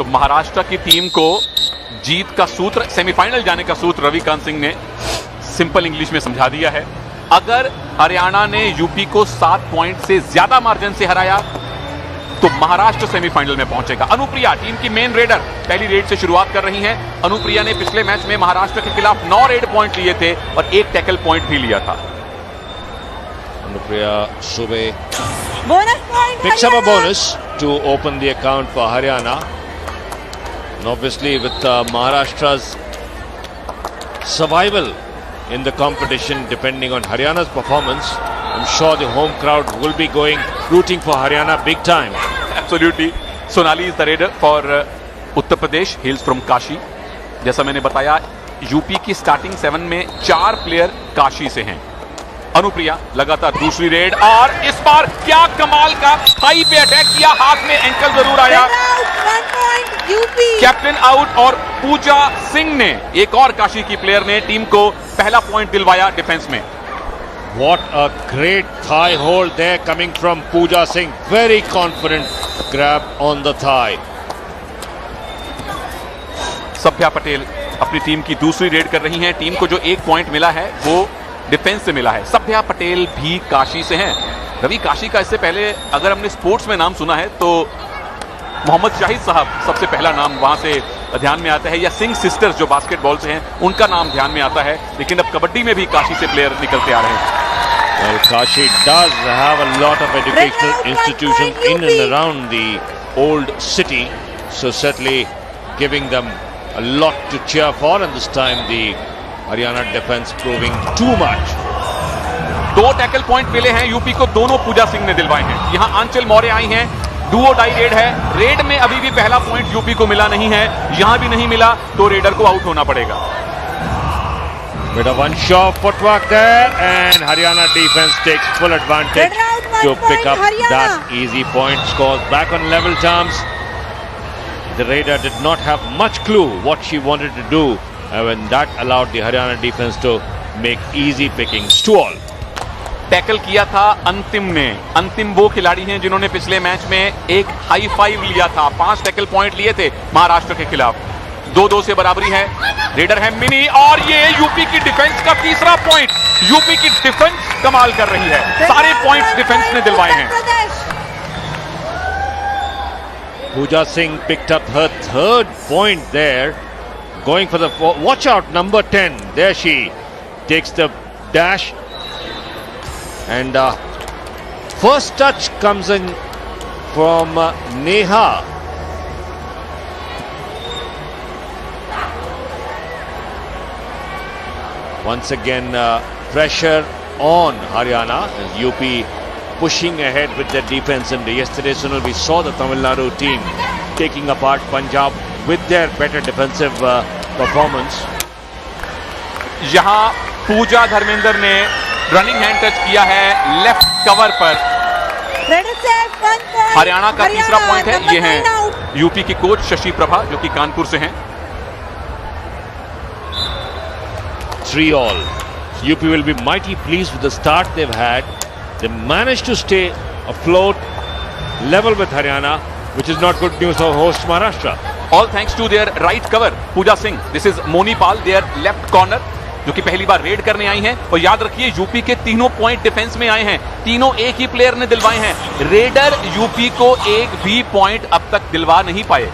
तो महाराष्ट्र की टीम को जीत का सूत्र, सेमीफाइनल जाने का सूत्र रविकांत सिंह ने सिंपल इंग्लिश में समझा दिया है। अगर हरियाणा ने यूपी को 7 पॉइंट से ज्यादा मार्जिन से हराया तो महाराष्ट्र सेमीफाइनल में पहुंचेगा। अनुप्रिया टीम की मेन रेडर पहली रेड से शुरुआत कर रही हैं। अनुप्रिया ने पिछले मैच में महाराष्ट्र के खिलाफ 9 रेड पॉइंट लिए थे और 1 टैकल पॉइंट भी लिया था। Anupriya Sube picks up a bonus to open the account for Haryana. And obviously with Maharashtra's survival in the competition depending on Haryana's performance, I'm sure the home crowd will be rooting for Haryana big time. Absolutely. Sonali is the raider for Uttar Pradesh, hails from Kashi. जैसा मैंने बताया UP की starting 7 में 4 player Kashi से हैं। अनुप्रिया लगातार दूसरी red और इस बार क्या कमाल का थाई पे अटैक किया, हाथ में एंकल जरूर आया। कैप्टन आउट और पूजा सिंह ने, एक और काशी की प्लेयर ने टीम को पहला पॉइंट दिलवाया डिफेंस में। What a great thigh hold there coming from Pooja Singh. Very confident grab on the thigh. सभ्या Patel अपनी टीम की दूसरी रेड कर रही हैं। टीम को जो 1 पॉइंट मिला है वो डिफेंस से मिला है। सभ्या पटेल भी काशी से हैं। रवि काशी का इससे पहले अगर हमने स्पोर्ट्स में नाम सुना है तो मोहम्मद शाहिद साहब सबसे पहला नाम वहां से ध्यान में आता है, या सिंह सिस्टर्स जो बास्केटबॉल से हैं उनका नाम ध्यान में आता है। लेकिन अब कबड्डी में भी काशी से प्लेयर निकलते आ रहे हैं। Well, Kashi does have a lot of educational institutions in and around the old city, so certainly giving them a lot to cheer for, and this time the Haryana defense proving too much. 2 tackle point मिले हैं UP को, दोनों पूजा सिंह ने दिलवाए हैं। यहां आंचल मौर्य आई हैं, Duo die red है। Red में अभी भी पहला पॉइंट यूपी को मिला नहीं है, यहां भी नहीं मिला तो रेडर को आउट होना पड़ेगा। Bit of unsure footwork there, and Haryana defense takes full advantage to pick up that easy point. Scores back on level terms. The raider did not have much clue what she wanted to do, and that allowed the Haryana defense to make easy pickings to all. Tackle किया था अंतिम ने। अंतिम वो खिलाड़ी हैं जिन्होंने पिछले मैच में एक हाई 5 लिया था। 5 टैकल पॉइंट लिए थे महाराष्ट्र के खिलाफ। 2-2 से बराबरी है। रेडर है मिनी, और ये यूपी की डिफेंस का तीसरा पॉइंट। यूपी की डिफेंस कमाल कर रही है, सारे पॉइंट्स डिफेंस ने दिलवाए हैं। Pooja Singh picked up her 3rd point there, going for the watch out number 10. There she takes the dash, and first touch comes in from Neha. Once again pressure on Haryana as UP pushing ahead with their defense, and yesterday Sunil we saw the Tamil Nadu team taking apart Punjab with their better defensive performance. यहां पूजा धर्मेंद्र ने running hand touch किया है left cover पर। हरियाणा का तीसरा point है। ये हैं यूपी की कोच शशि प्रभा जो कि कानपुर से हैं। 3-all. UP will be mighty pleased with the start they've had. They managed to stay afloat, level with Haryana, which is not good news for host Maharashtra. All thanks to their right cover, Pooja Singh. This is Moni Pal, their left corner, जो कि पहली बार red करने आई हैं। और याद रखिए UP के तीनों पॉइंट डिफेंस में आए हैं, तीनों एक ही प्लेयर ने दिलवाए हैं। रेडर यूपी को एक भी पॉइंट अब तक दिलवा नहीं पाए।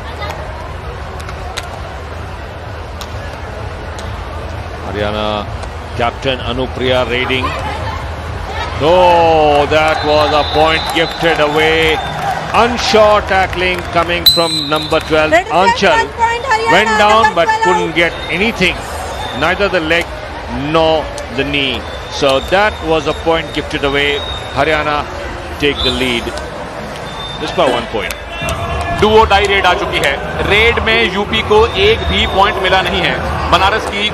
Haryana captain Anupriya raiding. Oh, that was a point gifted away. Unsure tackling coming from number 12. Anchal went down but couldn't get anything, neither the leg nor the knee. So that was a point gifted away. Haryana take the lead just by 1 point. Do or die raid आ चुकी है। Red में UP को एक भी point मिला नहीं है। बनारस की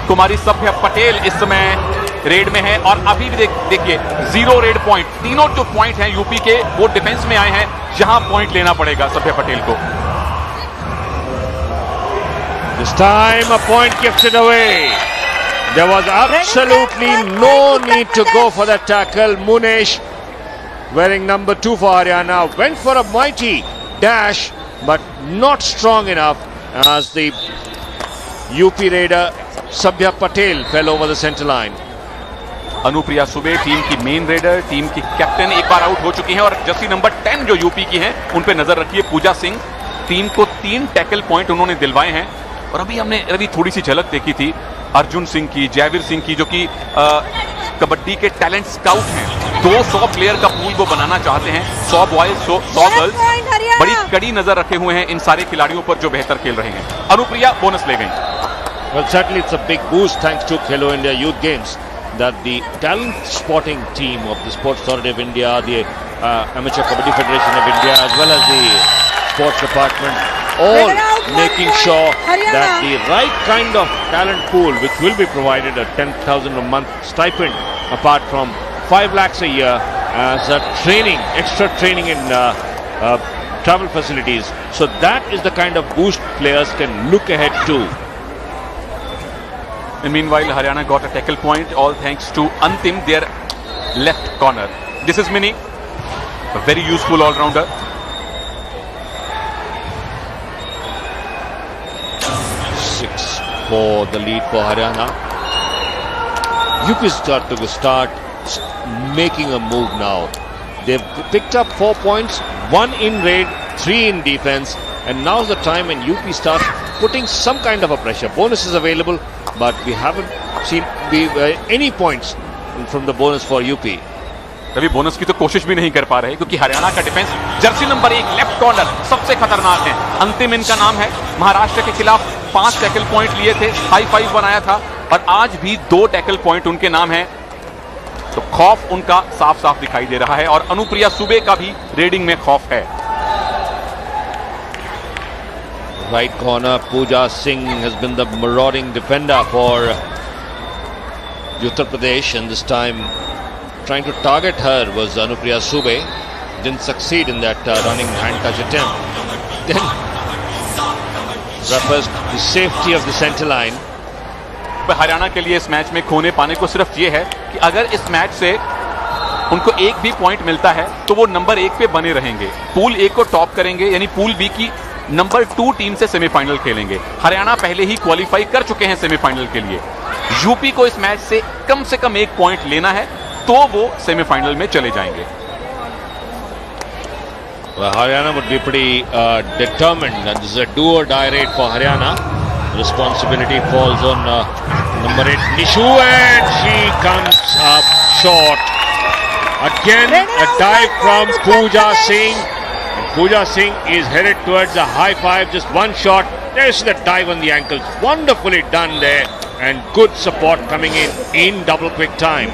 कुमारी सभ्या पटेल इस समय रेड में है, और अभी भी देखिए 0 रेड पॉइंट। तीनों जो पॉइंट हैं यूपी के वो डिफेंस में आए हैं, जहां पॉइंट लेना पड़ेगा सभ्या पटेल को। This time a point gifted away. There was absolutely no need to go for that tackle. Munesh, wearing number 2 for Haryana, went for a mighty dash but not strong enough as the UP raider Sabya Patel fell over the center line. Anupriya Sube team की main raider, team की captain, एक बार out हो चुकी हैं और Jersey number 10 जो UP की हैं उन पे नजर रखिए। पूजा सिंह, टीम को 3 टैकल पॉइंट उन्होंने दिलवाए हैं। और अभी हमने रवि थोड़ी सी झलक देखी थी अर्जुन सिंह की, जयवीर सिंह की, जो कि कबड्डी के टैलेंट स्काउट हैं। 200 प्लेयर का पूल वो बनाना चाहते हैं, 100 बॉयज 100 गर्ल्स। बड़ी कड़ी नजर रखे हुए हैं इन सारे खिलाड़ियों पर जो बेहतर खेल रहे हैं। अनुप्रिया बोनस ले गई। Well, certainly it's a big boost thanks to Khelo India Youth Games that the talent spotting team of the Sports Authority of India, the Amateur Kabaddi Federation of India, as well as the sports department, all making sure that the right kind of talent pool, which will be provided a 10,000 a month stipend apart from 5 lakhs a year as a training, extra training in travel facilities. So that is the kind of boost players can look ahead to. And meanwhile, Haryana got a tackle point, all thanks to Antim, their left corner. This is Mini, a very useful all-rounder. Six for the lead for Haryana. UP took a start making a move now. They've picked up 4 points, 1 in raid, 3 in defense, and now's the time when UP starts putting some kind of a pressure. Bonus is available, but we haven't seen any points from the bonus for UP. अभी bonus की तो कोशिश भी नहीं कर पा रहे क्योंकि हरियाणा का defence, Jersey number 1 left corner सबसे खतरनाक है। अंतिम इनका नाम है। महाराष्ट्र के खिलाफ 5 टैकल पॉइंट लिए थे, हाई 5 बनाया था और आज भी 2 टैकल पॉइंट उनके नाम है। तो खौफ उनका साफ साफ दिखाई दे रहा है और अनुप्रिया सुबे का भी रेडिंग में खौफ है। Right corner, Pooja Singh has been the marauding defender for Uttar Pradesh, and this time trying to target her was Anupriya Sube. Didn't succeed in that running hand touch attempt. Then refers the safety of the center line. Haryana के लिए इस match में खोने पाने को सिर्फ ये है कि अगर इस मैच से उनको एक भी पॉइंट मिलता है तो वो नंबर 1 पे बने रहेंगे, पूल A को टॉप करेंगे, यानी पूल B की नंबर 2 टीम से सेमीफाइनल खेलेंगे। हरियाणा पहले ही क्वालिफाई कर चुके हैं सेमीफाइनल के लिए। यूपी को इस मैच से कम 1 पॉइंट लेना है तो वो सेमीफाइनल में चले जाएंगे। Well, Haryana would be pretty determined, and this is a do or die raid for Haryana. Responsibility falls on number 8 Nishu, and she comes up short. Again a dive from Pooja Singh. Pooja Singh is headed towards a high 5, just one shot. There's the dive on the ankles. Wonderfully done there, and good support coming in double quick time.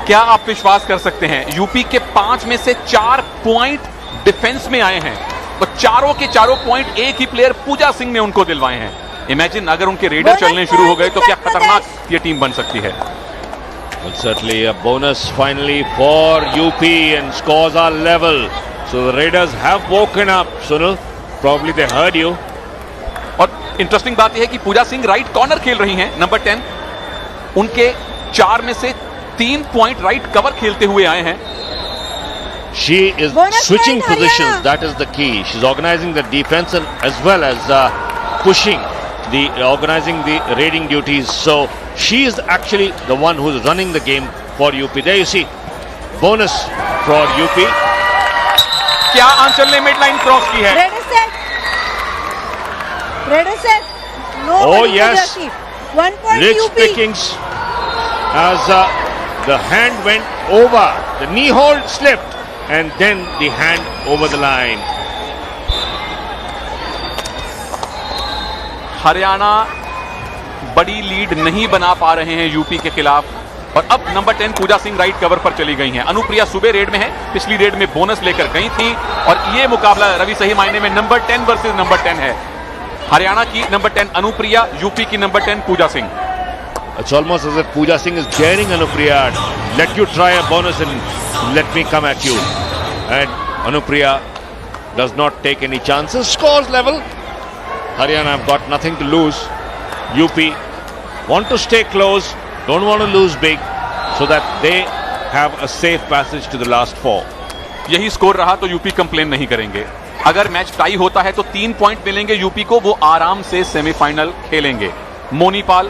क्या आप विश्वास कर सकते हैं, UP के 5 में से 4 point defence में आए हैं और चारों के चारों पॉइंट एक ही प्लेयर पूजा सिंह ने उनको दिलवाए हैं। इमेजिन अगर उनके रेडर चलने शुरू हो गए तो क्या खतरनाक ये टीम बन सकती है। Well, certainly a bonus finally for UP, and scores are level. So the Raiders have woken up, Sunil. Probably they heard you. और इंटरेस्टिंग बात यह है कि पूजा सिंह राइट कॉर्नर खेल रही हैं, नंबर 10। उनके 4 में से 3 पॉइंट राइट कवर खेलते हुए आए हैं। She is switching positions. That is the key. She's organizing the defense as well as organizing the raiding duties. So she is actually the one who's running the game for UP. There you see, bonus for UP. क्या आंचल ने mid line cross की है? Ready set. No. Oh yes. 1 point Rich UP. pickings as the hand went over. The knee hold slipped, and then the hand over the line. Haryana बड़ी lead नहीं बना पा रहे हैं यूपी के खिलाफ और अब number 10 Pooja Singh right cover पर चली गई हैं। अनुप्रिया सुबह रेड में है, पिछली रेड में बोनस लेकर गई थी और ये मुकाबला रवि सही मायने में नंबर 10 वर्सेस नंबर 10 है। हरियाणा की नंबर 10 अनुप्रिया, यूपी की number 10 Pooja Singh. It's almost as if Pooja Singh is daring Anupriya. Let you try a bonus and let me come at you. And Anupriya does not take any chances. Scores level. Haryana have got nothing to lose. UP want to stay close, don't want to lose big, so that they have a safe passage to the last 4. यही score रहा तो UP complain नहीं करेंगे। अगर match tie होता है तो 3 point मिलेंगे यूपी को, वो आराम से सेमीफाइनल खेलेंगे। मोनीपाल,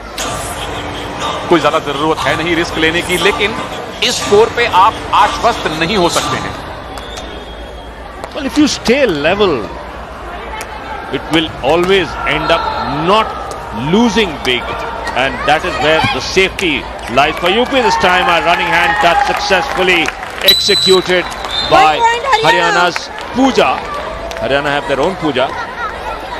कोई ज्यादा जरूरत है नहीं रिस्क लेने की, लेकिन इस स्कोर पे आप आश्वस्त नहीं हो सकते हैं। Well, if you stay level, it will always end up not losing big, and that is where the safety lies for UP this time. A running hand touch successfully executed by 1 point Haryana's Pooja. Haryana have their own Pooja.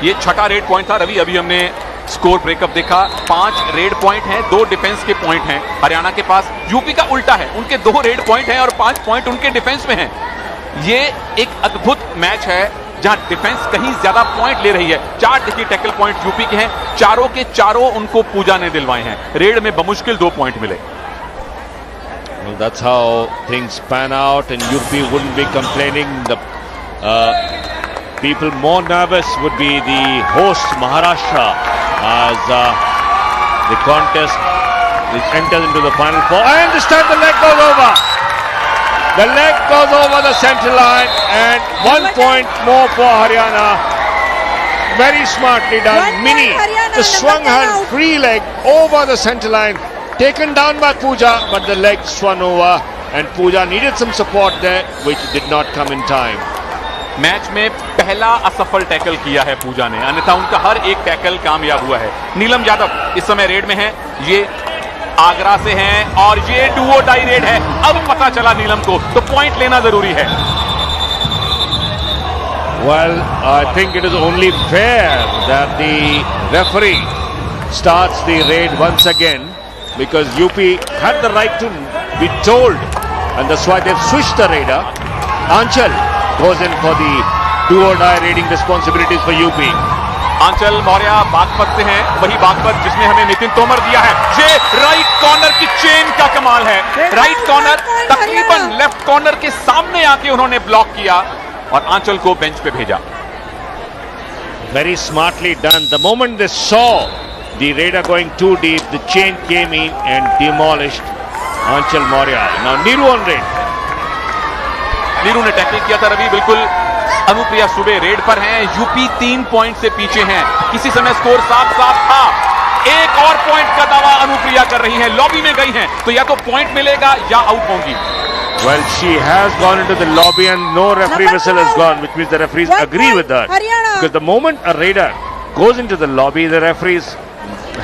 ये छठा red point था रवि, अभी हमने score breakup देखा। 5 red point हैं, 2 defence के point हैं हरियाणा के पास। यूपी का उल्टा है, उनके 2 रेड पॉइंट हैं और 5 पॉइंट उनके डिफेंस में हैं। ये एक अद्भुत मैच है जहां डिफेंस कहीं ज्यादा पॉइंट ले रही है। 4 देखिए टैकल पॉइंट यूपी के हैं, चारों के चारों उनको पूजा ने दिलवाए हैं। रेड में बमुश्किल 2 पॉइंट मिले। Well, that's how things pan out, and UP wouldn't be complaining. The people more nervous would be the host Maharashtra, as the contest enters into the final 4. And this time the leg goes over. The leg goes over the center line, and 1 point more for Haryana. Very smartly done. 1 point Mini Haryana, just swung number 10 her out. free leg over the center line, taken down by Pooja, but the leg swung over, and Pooja needed some support there, which did not come in time. Match में पहला असफल tackle किया है पूजा ने, अन्यथा उनका हर एक tackle कामयाब हुआ है। नीलम यादव इस समय रेड में है, ये आगरा से हैं और ये डुओ डाई रेड है। अब पता चला नीलम को, तो पॉइंट लेना जरूरी है। Well, I think it is only fair that the referee starts the raid once again, because UP had the right to be told, and that's why they've switched the raider. Anchal goes in for the do-or-die raiding responsibilities for UP. आंचल मौर्य बागपत से हैं, वही बागपत जिसने हमें नितिन तोमर दिया है। ये right corner की chain का कमाल है। राइट कॉर्नर तकरीबन लेफ्ट कॉर्नर के सामने आके उन्होंने ब्लॉक किया और आंचल को बेंच पे भेजा। Very smartly done. The moment they saw the raider going too deep, the chain came in and demolished Anchal Maurya. Now Neeru on raid. Neeru ने टैकल किया था रवि, बिल्कुल अनुप्रिया सुबे रेड पर हैं। यूपी 3 पॉइंट से पीछे हैं, किसी समय स्कोर साफ था। एक और पॉइंट का दावा अनुप्रिया कर रही हैं, लॉबी में गई हैं, तो या तो पॉइंट मिलेगा या आउट होंगी। Well, she has gone into the lobby and no referee Number whistle 2. has gone, which means the referees 1 agree with point, that. Haryana. Because the moment a raider goes into the lobby, the referees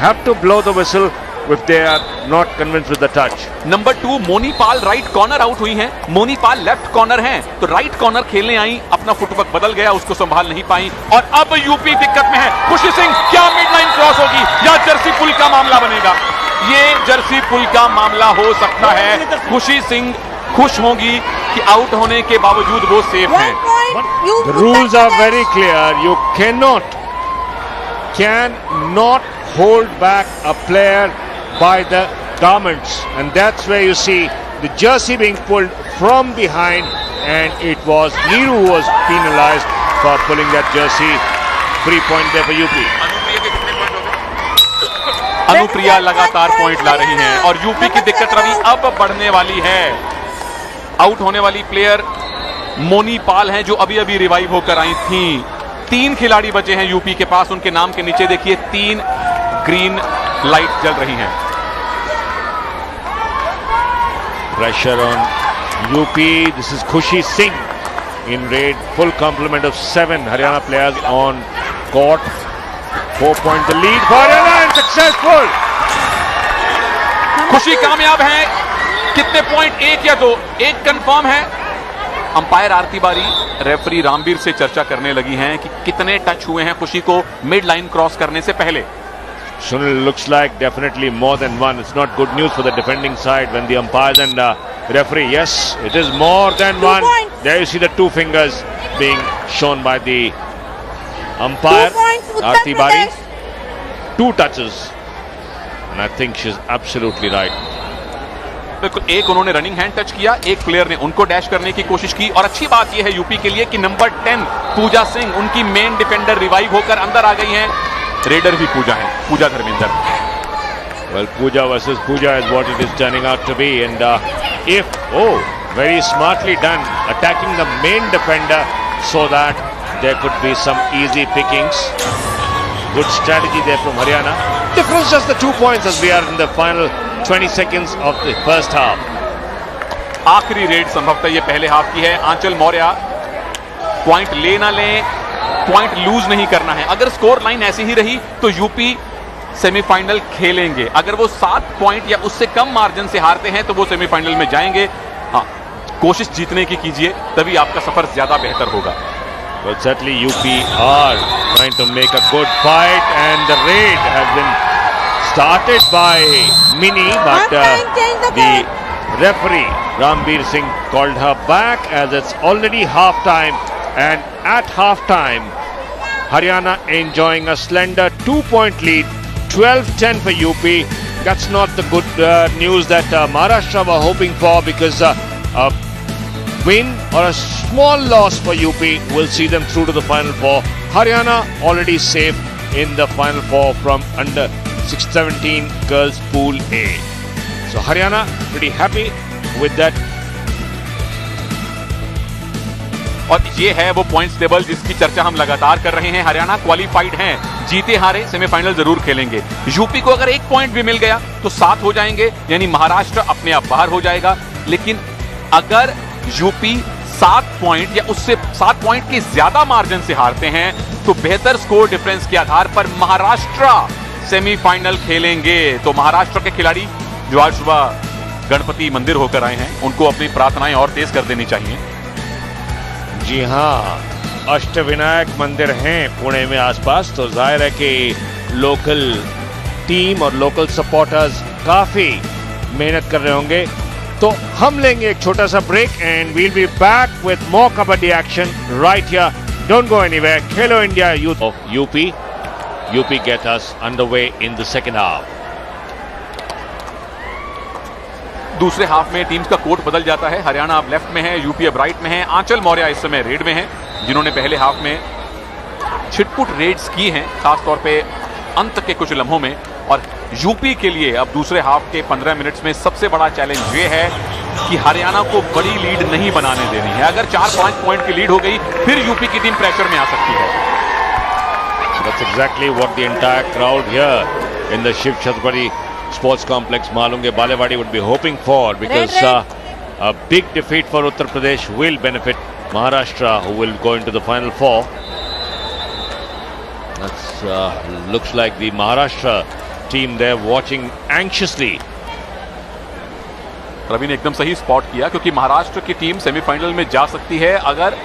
have to blow the whistle if they are not convinced with the touch. Number 2 Monipal right corner out हुई हैं, मोनीपाल left corner हैं, तो right corner खेलने आई, अपना footwork बदल गया, उसको संभाल नहीं पाई और अब यूपी दिक्कत में है। खुशी सिंह, क्या मिड लाइन क्रॉस होगी या जर्सी पुल का मामला बनेगा? ये जर्सी पुल का मामला हो सकता है। खुशी सिंह खुश होंगी कि आउट होने के बावजूद वो सेफ 1 हैं। point. You The put rules that are to very clear. You cannot hold back a player by the garments, and that's where you see the jersey being pulled from behind, and it was Neeru who was penalized for pulling that jersey. 3 point there for UP. Anupriya लगातार point ला रही हैं और UP की दिक्कत रवि अब बढ़ने वाली है। आउट होने वाली प्लेयर मोनीपाल हैं, जो अभी अभी रिवाइव होकर आई थी। 3 खिलाड़ी बचे हैं यूपी के पास, उनके नाम के नीचे देखिए 3 ग्रीन लाइट जल रही हैं। Pressure on UP. This is Khushi Singh in raid. Full complement of 7 Haryana players on court. 4 point the lead for Haryana and successful. खुशी कामयाब है। कितने पॉइंट? 1 या 2? 1 कंफर्म है। अंपायर आरती बारी रेफरी रामवीर से चर्चा करने लगी हैं कि कितने टच हुए हैं खुशी को मिड लाइन क्रॉस करने से पहले। Sunil looks like definitely more than 1. It's not good news for the defending side when the umpires and referee. Yes, it is more than 2 1. points. There you see the 2 fingers being shown by the umpire. 2 points, Uttar Aarti Bari. Pradesh. 2 touches. And I think she's absolutely right. बिल्कुल, एक उन्होंने running hand touch किया, एक player ने उनको dash करने की कोशिश की। और अच्छी बात यह है यूपी के लिए कि नंबर 10 पूजा सिंह, उनकी मेन डिफेंडर, रिवाइव होकर अंदर आ गई हैं। रेडर भी पूजा है, पूजा Dharmendra. Well, Pooja versus Pooja is what it is turning out to be. And very smartly done, attacking the main defender so that there could be some easy pickings. Good strategy there from Haryana. Difference just the 2 points as we are in the final 20 seconds of the first half. आखिरी red संभवतः ये पहले half की है। आंचल Maurya point ले ना ले, point loose नहीं करना है। अगर स्कोर लाइन ऐसी ही रही तो यूपी सेमीफाइनल खेलेंगे। अगर वो 7 पॉइंट या उससे कम मार्जिन से हारते हैं तो वो सेमीफाइनल में जाएंगे। हाँ, कोशिश जीतने की कीजिए, तभी आपका सफर ज्यादा बेहतर होगा। Well, certainly UP are trying to make a good fight, and the raid has been started by Mini, but the referee Rambir Singh called her back as it's already half time, and at half time Haryana enjoying a slender 2-point lead, 12-10 for UP. That's not the good news that Maharashtra were hoping for, because a win or a small loss for UP will see them through to the Final Four. Haryana already safe in the Final Four from under 17 girls Pool A. So Haryana pretty happy with that. और ये है वो points table जिसकी चर्चा हम लगातार कर रहे हैं। हरियाणा क्वालिफाइड हैं, जीते हारे सेमीफाइनल जरूर खेलेंगे। यूपी को अगर 1 पॉइंट भी मिल गया तो 7 हो जाएंगे, यानी महाराष्ट्र अपने आप बाहर हो जाएगा। लेकिन अगर यूपी 7 पॉइंट या उससे 7 पॉइंट के ज्यादा मार्जिन से हारते हैं तो बेहतर स्कोर डिफरेंस के आधार पर महाराष्ट्र सेमीफाइनल खेलेंगे। तो महाराष्ट्र के खिलाड़ी जो आज सुबह गणपति मंदिर होकर आए हैं, उनको अपनी प्रार्थनाएं और तेज कर देनी चाहिए। जी हाँ, अष्टविनायक मंदिर हैं पुणे में आसपास, तो जाहिर है कि लोकल टीम और लोकल सपोर्टर्स काफी मेहनत कर रहे होंगे। तो हम लेंगे एक छोटा सा break, and we'll be back with more kabaddi action right here. Don't go anywhere. Khelo India youth of UP get us underway in the second half. दूसरे हाफ में टीम्स का कोर्ट बदल जाता है। हरियाणा अब लेफ्ट में है, यूपी अब राइट में है। आंचल मौर्य इस समय रेड में है, जिन्होंने पहले हाफ में छिटपुट रेड्स की हैं, खासतौर पे अंत के कुछ लम्हों में। और यूपी के लिए अब दूसरे हाफ के 15 मिनट्स में सबसे बड़ा चैलेंज ये है कि हरियाणा को बड़ी लीड नहीं बनाने देनी है। अगर 4-5 पॉइंट की लीड हो गई फिर यूपी की टीम प्रेशर में आ सकती है। That's exactly what the entire crowd here in the Shiv Chhatrapati Sports Complex Malunge Balewadi would be hoping for, because a big defeat for Uttar Pradesh will benefit Maharashtra, who will go into the Final Four. That's looks like the Maharashtra team there watching anxiously. Ravi ने एकदम सही spot किया, क्योंकि महाराष्ट्र की team semifinal में जा सकती है अगर